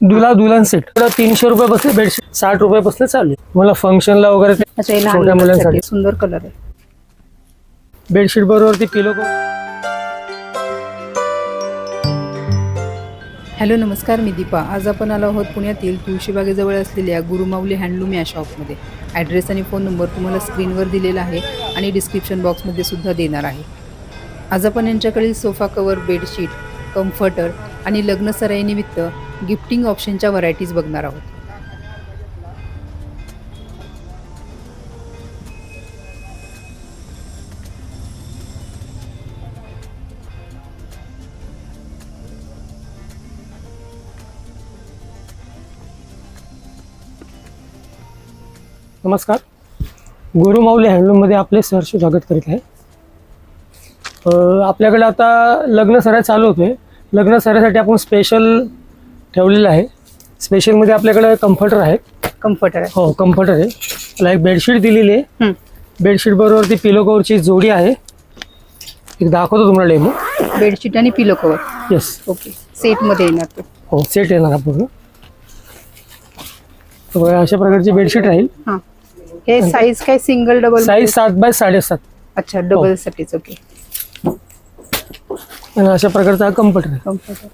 दुल्हन सेट 300 रुपये बसले, बेडशीट 60 रुपये बसले चालू आहे. मला फंक्शनला वगैरे अच्छा, हे लहान छोट्या मुलांसाठी सुंदर कलर आहे. बेडशीट बरोबर ती पिलो. हॅलो नमस्कार, मी दीपा. आज आपण आलो आहोत पुण्यातील तुळशीबागेजवळ असलेल्या गुरुमाऊली हँडलूम या शॉपमध्ये. ॲड्रेस आणि फोन नंबर तुम्हाला स्क्रीनवर दिलेला आहे आणि डिस्क्रिप्शन बॉक्समध्ये सुद्धा देणार आहे. आज आपण यांच्याकडील सोफा कवर, बेडशीट, कम्फर्टर आणि लग्न सराईनिमित्त गिफ्टिंग ऑप्शनच्या व्हरायटीज बघणार आहोत. नमस्कार, गुरुमाऊली हँडलूममध्ये आपले सहर्ष स्वागत करीत आहे. आपल्याकडे आता लग्न सराई चालू होते. लग्न सराईसाठी आपण स्पेशल ठेवलेलं आहे. स्पेशलमध्ये आपल्याकडे कम्फर्टर आहे. कम्फर्टर आहे. हो, कम्फर्टर आहे. त्याला एक बेडशीट दिलेली आहे. बेडशीट बरोबर ती पिलो कवरची जोडी आहे. एक दाखवतो तुम्हाला डेमो. बेडशीट आणि पिलो कवर. Yes, okay. सेटमध्ये येणार तो. हो, सेट येणार हा पूर्ण. अशा प्रकारची बेडशीट राहील. हां, हे साईज काय सिंगल डबल? Size 7 bye 7.5. अच्छा, डबल साठीच. ओके. आणि अशा प्रकारचा हा कम्फर्टर आहे. कम्फर्टर.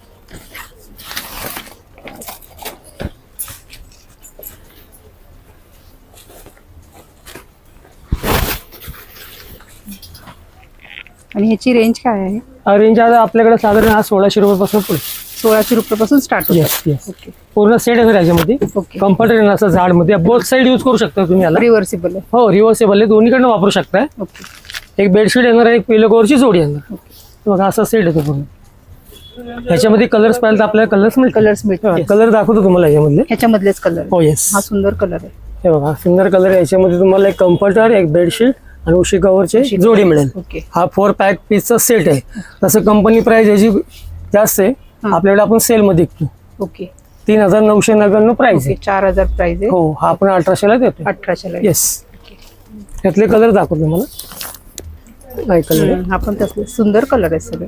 आणि ह्याची रेंज काय आहे? रेंज आता आपल्याकडे साधारण हा 1600 रुपयापासून पुढे. 1600 रुपयापासून स्टार्ट होतो. Yes yes. ओके. पूर्ण सेट आहे याच्यामध्ये. ओके. कम्फर्टर आहे असं झाडमध्ये बोथ साईड यूज करू शकता तुम्ही याला. रिव्हर्सिबल आहे. हो, रिव्हर्सेबल आहे, दोन्हीकडनं वापरू शकता. ओके. एक बेडशीट येणार आहे, एक पिलो कवरची जोडी येणार. बघा असा सेट येतो पूर्ण. ह्याच्यामध्ये कलर्स पाहिजे तर आपल्याला कलर्स मिळतात. कलर दाखवतो तुम्हाला याच्यामधले. ह्याच्यामधलेच कलर. हो येस. हा सुंदर कलर आहे. हे बघा सुंदर कलर आहे. याच्यामध्ये तुम्हाला एक कम्फर्टर, एक बेडशीट आणि उशी कवरची जोडी मिळेल. ओके. हा 4 पॅक पीसचा सेट आहे. तसं कंपनी प्राइस याची जास्त आहे. आपल्याकडे आपण सेल मध्ये विकतो. ओके. 3999 प्राइस आहे. 4000 प्राइस आहे. हो, हा आपण 1800 ला देतो. 1800 ला. येस. त्यातले कलर दाखवतो मला. नाही कलर हा पण तसले सुंदर कलर आहे सगळे.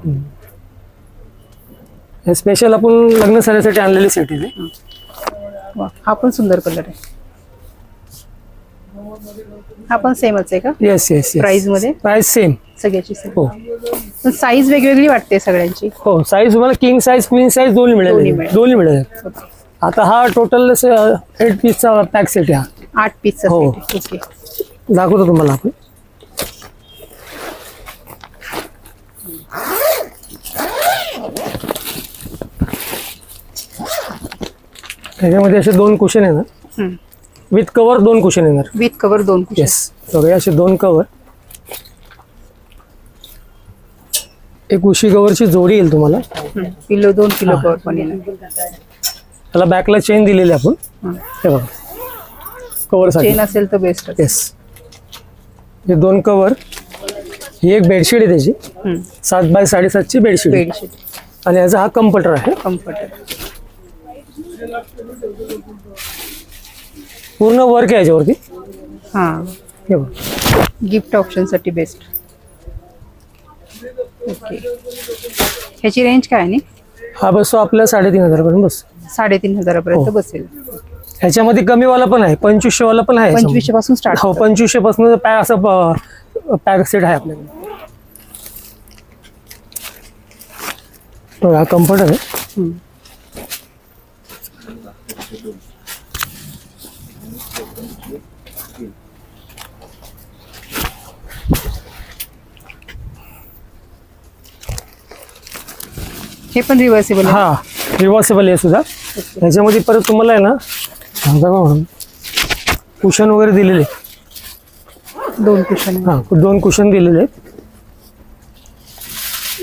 हे स्पेशल आपण लग्न सराईसाठी आणलेले सेट आहे. वा, हा पण सुंदर कलर आहे. हा पण सेमच आहे का? Yes yes. प्राइस मध्ये प्राइस सेम सगळ्याची सेम. हो. पण साईज वेगवेगळी वाटते सगळ्यांची. हो, साईज तुम्हाला किंग साईज, क्वीन साईज दोन्ही मिळेल. ओके. आता हा टोटल 8 पीसचा पॅक सेट आहे. 8 पीसचा हो. सेट. ओके. दाखवतो तुम्हाला आपण. त्याच्यामध्ये असे 2 कुशन येणार. विथ कवर 2 कुशन येणार. With cover 2 cushion. येस. सगळे असे 2 कवर, एक उशी कवरची जोडी येईल तुम्हाला. पिलो 2 किलो कवर पण येणार. त्याला बॅकला चेन दिलेली आपण. हे बघा कवर साठी चेन असेल तर बेस्ट. येस. हे 2 कवर, ही एक बेडशीट आहे त्याची. 7 बाय 7.5 ची बेडशीट. आणि याचा हा कम्फर्टर आहे. कम्फर्टर. पूर्ण वर्क आहे याच्यावरती. हा, हे बघा गिफ्ट ऑप्शन साठी बेस्ट. ओके. ह्याची रेंज काय आहे? हा बसतो आपल्या 3500 पर्यंत बस. 3500 पर्यंत बसेल. ह्याच्यामध्ये कमी वाला पण आहे, 2500 वाला पण आहे. 2500 पासून स्टार्ट. हो, 2500 पासून पॅक असं पॅक सेट आहे आपल्याकडे. हा कम्फर्टर आहे. हे पण रिव्हर्सिबल आहे. हा, रिव्हर्सेबल आहे सुद्धा. ह्याच्यामध्ये परत तुम्हाला आहे ना कुशन वगैरे दिलेले. 2 कुशन. हा, 2 कुशन दिलेले आहेत.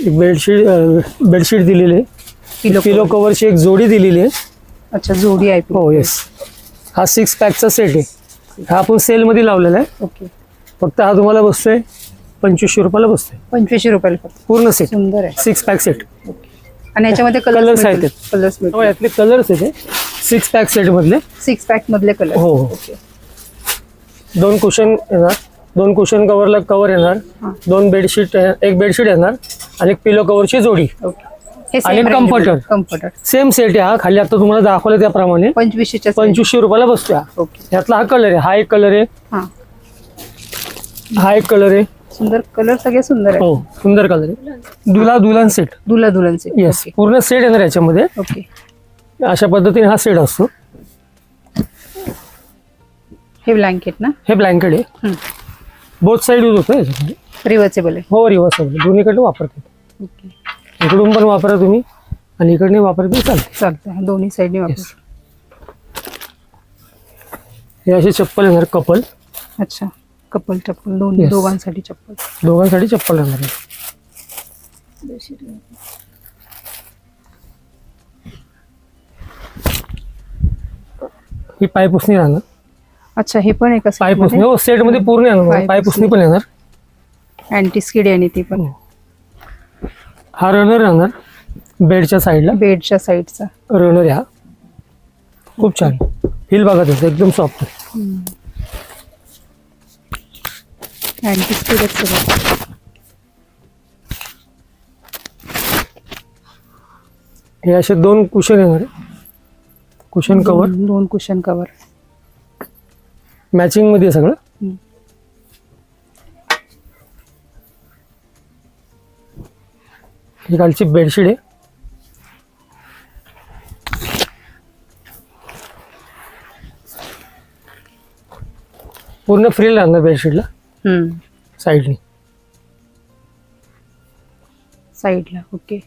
एक बेडशीट दिलेली आहे. पिलो कवरची एक जोडी दिलेली आहे. अच्छा, जोडी आहे. हो येस. हा 6 पॅकचा सेट आहे. हा आपण सेलमध्ये लावलेला आहे. ओके. फक्त हा तुम्हाला बसतोय 2500 रुपयाला बसतोय. 2500 रुपयाला फक्त. पूर्ण सेट. सुंदर आहे. 6 पॅक सेट. आणि याच्यामध्ये कलर्स आहेत. कलर्स हो, यातले कलर्स आहेत. 6 पॅक सेट मधले. 6 पॅक मधले कलर. हो. ओके. 2 कुशन येणार. 2 कुशन कवरला कवर येणार. 2 बेडशीट, एक बेडशीट येणार आणि एक पिलो कवरची जोडी. ओके. आणि कम्फर्टर कम्फर्टर सेम सेट आहे हा. खाली आता तुम्हाला दाखवलं त्याप्रमाणे 2500 रुपयाला बसतो हा. ओके. यातला हा कलर आहे, हा एक कलर आहे, हा हा एक कलर आहे. सुंदर कलर, सगळे सुंदर आहे. हो सुंदर कलर आहे. दुल्हन सेट. दुल्हनचे. येस पूर्ण सेट येणार याच्यामध्ये. ओके. अशा पद्धतीने हा सेट असतो. हे ब्लँकेट ना? हे ब्लँकेट आहे. बोथ साईड यूज होतं याच्यामध्ये. रिव्हर्सेबल आहे. हो रिव्हर्सेबल, दोन्हीकडे वापरतात. ओके. इकडून पण वापरा तुम्ही आणि इकडने वापरते चालते. चालतं, दोन्ही साईडने वापर. हे असे चप्पल येणार कपल. अच्छा, कपल चप्पल, Yes. दोघांसाठी चप्पल. दोघांसाठी चप्पल येणार आहे. ही पायपुसणी राहणार. अच्छा, हे पण आहे का पायपुसणी हो सेट मध्ये पूर्ण येणार. पायपुसणी पण येणार. अँटी स्किड आणि ती पण. हा रनर राहणार बेडच्या साईडला. बेडच्या साईडचा रनर आहे हा. खूप छान फील बघा त्याचं, एकदम सॉफ्ट. Anti skid. हे असे 2 कुशन येणार आहे. Cushion cover 2 cushion cover matching मध्ये आहे सगळं. ही खालची बेडशीट आहे. पूर्ण फ्रिल राहणार बेडशीटला साईडनी. साईडला. ओके.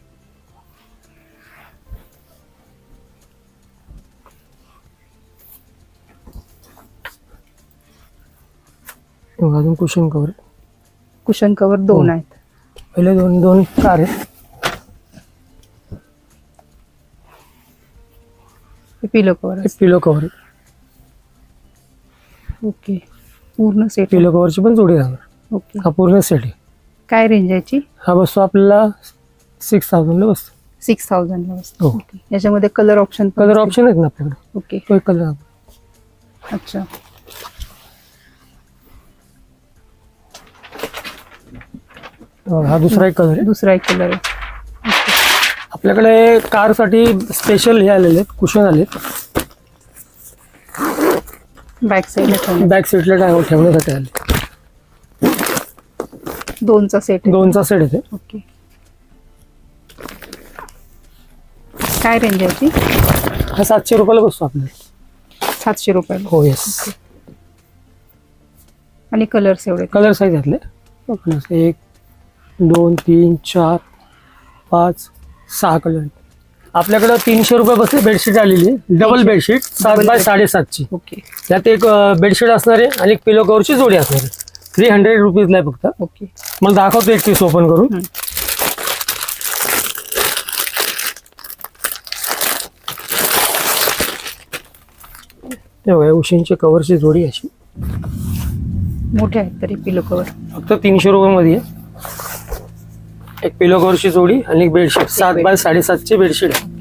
अजून कुशन कव्हर. कुशन कव्हर 2 आहेत. पहिले दोन कार आहेत. पिलो कव्हर. पिलो कव्हर. ओके. पूर्ण सेट. पिलो कव्हरची पण जोडी राहणार. ओके. हा पूर्ण सेट आहे. काय रेंज याची? हा बसतो आपल्याला 6000 ला बसतो. 6000 ला बसतो. हो. ओके. याच्यामध्ये कलर ऑप्शन आहेत ना आपल्याकडे. ओके. तो एक कलर. अच्छा. हा दुसरा एक कलर आहे. दुसरा एक कलर आहे. आपल्याकडे कारसाठी स्पेशल हे आलेले आहेत, कुशन आले. बॅक साईडला बॅक सीटला ठेवण्यासाठी आले. 2चा सेट. 2चा सेट येते. ओके. काय रेंज आहे याची? हा 700 रुपयाला बसतो आपल्याला. 700 रुपयाला. हो येस. आणि कलर्स एवढे? कलर साईज घातले. 1 2 3 4 5 6 कलर. आपल्याकडं 300 रुपये बसले बेडशीट आलेली. डबल बेडशीट 7 बाय 7.5ची. ओके. त्यात एक बेडशीट असणार आहे आणि एक पिलो कव्हरची जोडी असणार आहे. 300 रुपीजला आहे फक्त. ओके. मला दाखवतो एक पीस ओपन करून. तेव्हा उशींची कव्हरची जोडी अशी मोठे आहेत तरी पिलो कव्हर. फक्त 300 रुपयामध्ये आहे. एक पिलो कव्हरची जोडी आणि एक बेडशीट 7 बाय 7.5ची बेडशीट आहे.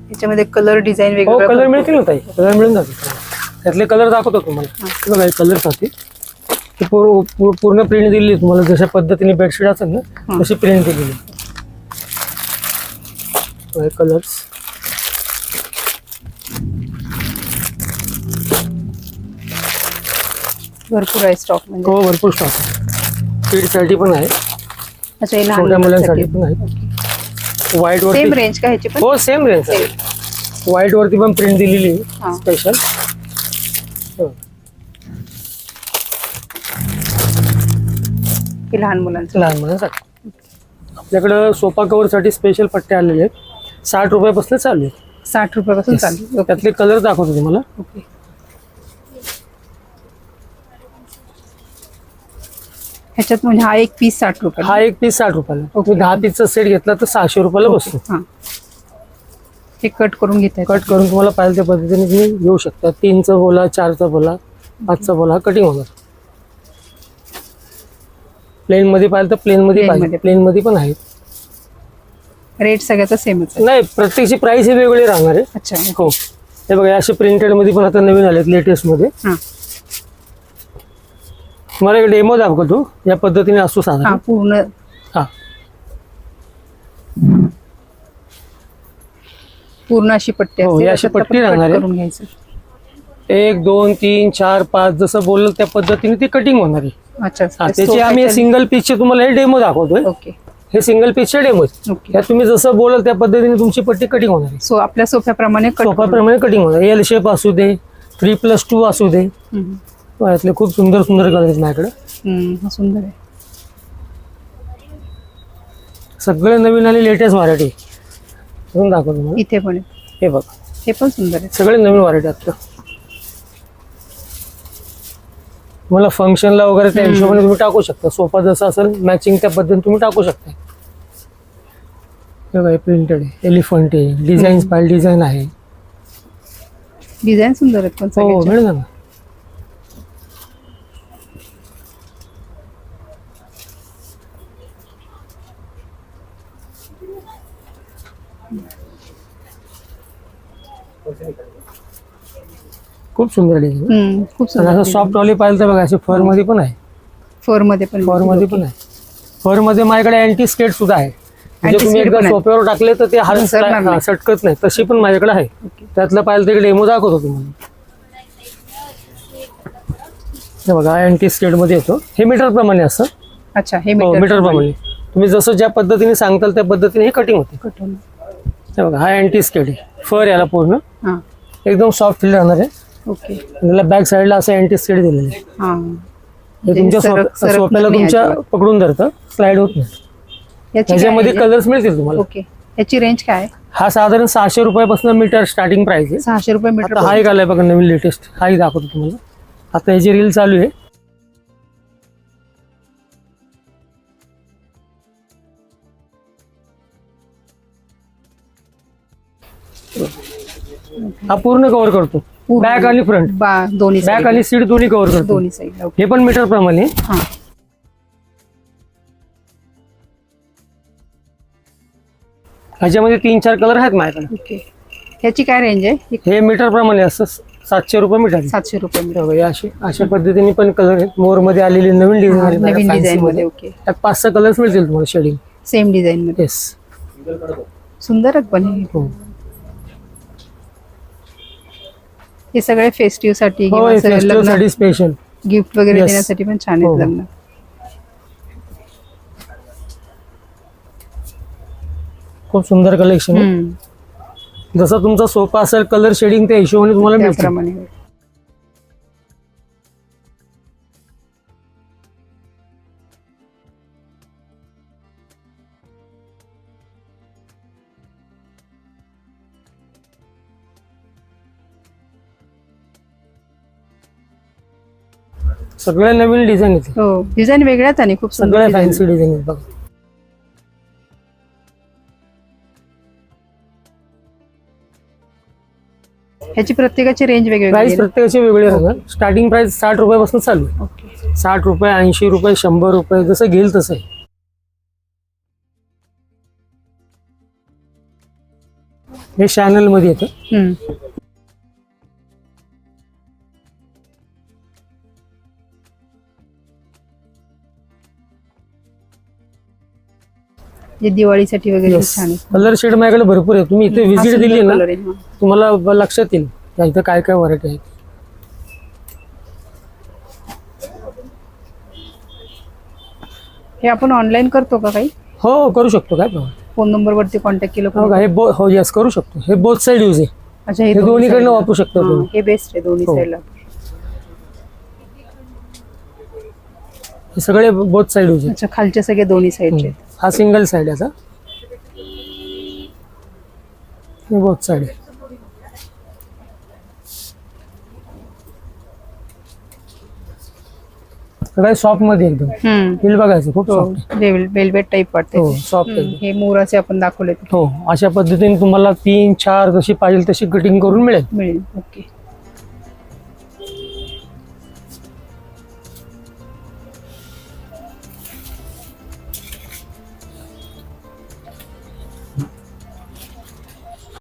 याच्यामध्ये कलर डिझाईन हो वेगवेगळे कलर मिळतील ना ताई. कलर मिळून जातील. त्यातले कलर दाखवतो तुम्हाला. हे बघा कलर साठी पूर्ण प्रिंट दिलेली तुम्हाला. जशा पद्धतीने बेडशीट असेल ना तशी प्रिंट दिलेली. कलर्स भरपूर आहे स्टॉक म्हणजे. हो भरपूर स्टॉक. किड्ससाठी पण आहे, अच्छा, हे लहान छोट्या मुलांसाठी मुलांसाठी. पण आहे. व्हाईट वरती सेम रेंज का ह्याची पण? हो सेम रेंज आहे. व्हाईट वरती पण प्रिंट दिलेली हा. स्पेशल. हे लहान मुलांचं. लहान मुलांसाठी. आपल्याकडं सोफा कव्हर साठी स्पेशल पट्टे आलेले आहेत. 60 रुपयापासून चालू आहे. 60 रुपयापासून चालू. त्यातले कलर दाखवतो तुम्हाला. ओके. ह्याच्यात म्हणजे हा एक पीस 60 रुपये. हा एक पीस 60 रुपयाला. तुम्ही 10 पीसचा सेट घेतला तर 600 रुपयाला बसतो. हा. हे कट करून घेताय? कट करून तुम्हाला पाहिजे त्या पद्धतीने तुम्ही घेऊ शकता. 3चा बोला, 4चा बोला, 5चा बोला, कटिंग होणार. प्लेन मध्ये पाहिजे तर प्लेन मध्ये पाहिजे. प्लेन मध्ये पण आहे. रेट सगळ्याचा सेमच आहे? नाही, प्रत्येकची प्राइस ही वेगवेगळी राहणार आहे. अच्छा. हो. हे बघा असे प्रिंटेड मध्ये पण आता नवीन आलेत लेटेस्ट मध्ये. हा तुम्हाला एक डेमो दाखवतो या पद्धतीने असतो हा साधा. पूर्ण हा पूर्ण अशी पट्टी हो, असते, ही अशी त्याच्यात पट्टी आपण राहणार cut आहे. करून घ्यायचं. 1 2 3 4 5 जसं बोललं त्या पद्धतीने ती कटिंग होणार आहे. अच्छा हा, त्याची आम्ही सिंगल पीसचे तुम्हाला हे डेमो दाखवतोय. ओके हे सिंगल पीसचे डेमो आहेत. ओके. त्यात तुम्ही जसं बोलाल त्या पद्धतीने तुमची पट्टी कटिंग होणार आहे. सो आपल्या सोफ्याप्रमाणे कट सोफाप्रमाणे कटिंग होणार. एल शेप असू दे, 3+2 असू दे, यातले खूप सुंदर सुंदर कलर आहेत माझ्याकडे. सुंदर आहे. सगळे नवीन आणि लेटेस्ट व्हरायटी दाखवतो तुम्हाला. इथे पण आहे. हे बघा हे पण सुंदर आहे. सगळे नवीन व्हरायटी आता तुम्हाला फंक्शनला वगैरे त्या हिशोबाने तुम्ही टाकू शकता. सोफा जसा असेल मॅचिंग त्या पद्धतीने तुम्ही टाकू शकता. हे बघा प्रिंटेड आहे, एलिफंट आहे, डिझाईन स्टाईल डिझाईन आहे. डिझाईन सुंदर आहेत पण हो सगळ्याच्या. मिळेल ना. खूप सुंदर डिझाईन. खूप आणि असं सुंदर. सॉफ्ट वाली पाहिलं तर बघा असे फर मध्ये पण आहे. फर मध्ये पण फर मध्ये पण आहे. फर मध्ये माझ्याकडे अँटी स्केट सुद्धा आहे. म्हणजे तुम्ही Anti-skate एकदा पण आहे. सोफ्यावर टाकले तर ते घसरणार नाही. सटकत नाही. तशी पण माझ्याकडे आहे. ओके. त्यातलं पाहिलं तर डेमो दाखवतो तुम्हाला. हे बघा अँटी स्केट मध्ये येतो. हे मीटर प्रमाणे असतं. अच्छा हे मीटर प्रमाणे तुम्ही जसं ज्या पद्धतीने सांगताल त्या पद्धतीने हे कटिंग होते. कटून. हे बघा हा अँटी स्केट आहे. फर याला पूर्ण हा एकदम सॉफ्ट फील राहणार आहे. ओके. त्याला बॅक साईडला असं अँटी स्केट दिलेलं आहे. हा हे तुमच्या सरकणार सोफ्याला नाही तुमच्या अजिबात. पकडून धरतं, स्लाइड होत नाही. याची काय त्याच्यामध्ये range आहे? कलर्स मिळतील तुम्हाला. ओके. याची रेंज काय आहे? हा साधारण 600 रुपयापासून मीटर स्टार्टिंग प्राइस आहे. 600 रुपये मीटर. आता हा एक आलाय बघा नवीन लेटेस्ट. हाही दाखवतो तुम्हाला. आता याची रील चालू आहे. हा पूर्ण कव्हर करतो. पूर्ण. बॅक आणि फ्रंट, दोन्ही बॅक side. आणि सीट दोन्ही कव्हर करतो. दोन्ही साईडला. ओके. हे पण मीटर प्रमाणे. हा ह्याच्यामध्ये 3-4 कलर आहेत माझ्याकडे. ओके. याची काय रेंज आहे? हे मीटर प्रमाणे असतं. 700 रुपये मीटर. 700 रुपये मीटर. बघा, अशा पद्धतीने पण कलर आहेत. मोर मध्ये आलेली नवीन डिझाईन नवीन डिझाईन मध्ये. ओके. त्यात 5-6 कलर्स मिळतील तुम्हाला शेडिंग. सेम डिझाईन मध्ये. येस. सुंदर आहेत पण हे. हो हे सगळे फेस्टिव्ह साठी हो, किंवा हे असं festival लग्न साठी स्पेशल. गिफ्ट वगैरे Yes. देण्यासाठी पण छान हो. आहेत लग्न. खूप सुंदर कलेक्शन आहे. जसा तुमचा सोफा असेल कलर शेडिंग त्या हिशोबाने तुम्हाला मिळतील. त्याप्रमाणे. सगळ्या नवीन डिझाईन येते. हो डिझाईन वेगळ्याच आणि खूप सुंदर सगळ्या design फॅन्सी डिझाईन आहेत बघा. ह्याची प्रत्येकाची रेंज वेगवेगळी प्राइस आहे ना? प्रत्येकाची वेगळी राहणार. स्टार्टिंग प्राइस 60 रुपयापासून चालू आहे. ओके. 60 रुपये, 80 रुपये, 100 रुपये जसं घेईल तसं आहे. हे चॅनल मध्ये येतं. जे दिवाळीसाठी वगैरे छान आहे. कलर शेड माझ्याकडे भरपूर आहे. तुम्ही इथे हा व्हिजिट सुंदर दिली ना color आहे, हा. तुम्हाला लक्षात येईल या इथं काय काय व्हरायटी आहेत. हे आपण ऑनलाईन करतो का काही? हो करू शकतो. काय प्रॉब्लेम. फोन नंबर वरती कॉन्टॅक्ट केलं हो का, हे हो यस करू शकतो. हे बोथ साइड यूज आहे. अच्छा हे दोन्हीकडनं side ला. वापरू शकता हा, तुम्ही. हे बेस्ट आहे दोन्ही हो. साईडला. हे सगळे बोथ साइड यूज आहे. अच्छा खालचे सगळे दोन्ही साईडचे. हा सिंगल साइड याचा. हे बोथ साइड आहे. सगळ्या सॉफ्ट मध्ये एकदम. फील बघायचं खूप सॉफ्ट. वेलवेट टाईप वाटते. हो सॉफ्ट एकदम. हे मोराचे आपण दाखवले हो अशा पद्धतीने तुम्हाला 3-4 जशी पाहिजे तशी कटिंग करून मिळेल. मिळेल. ओके.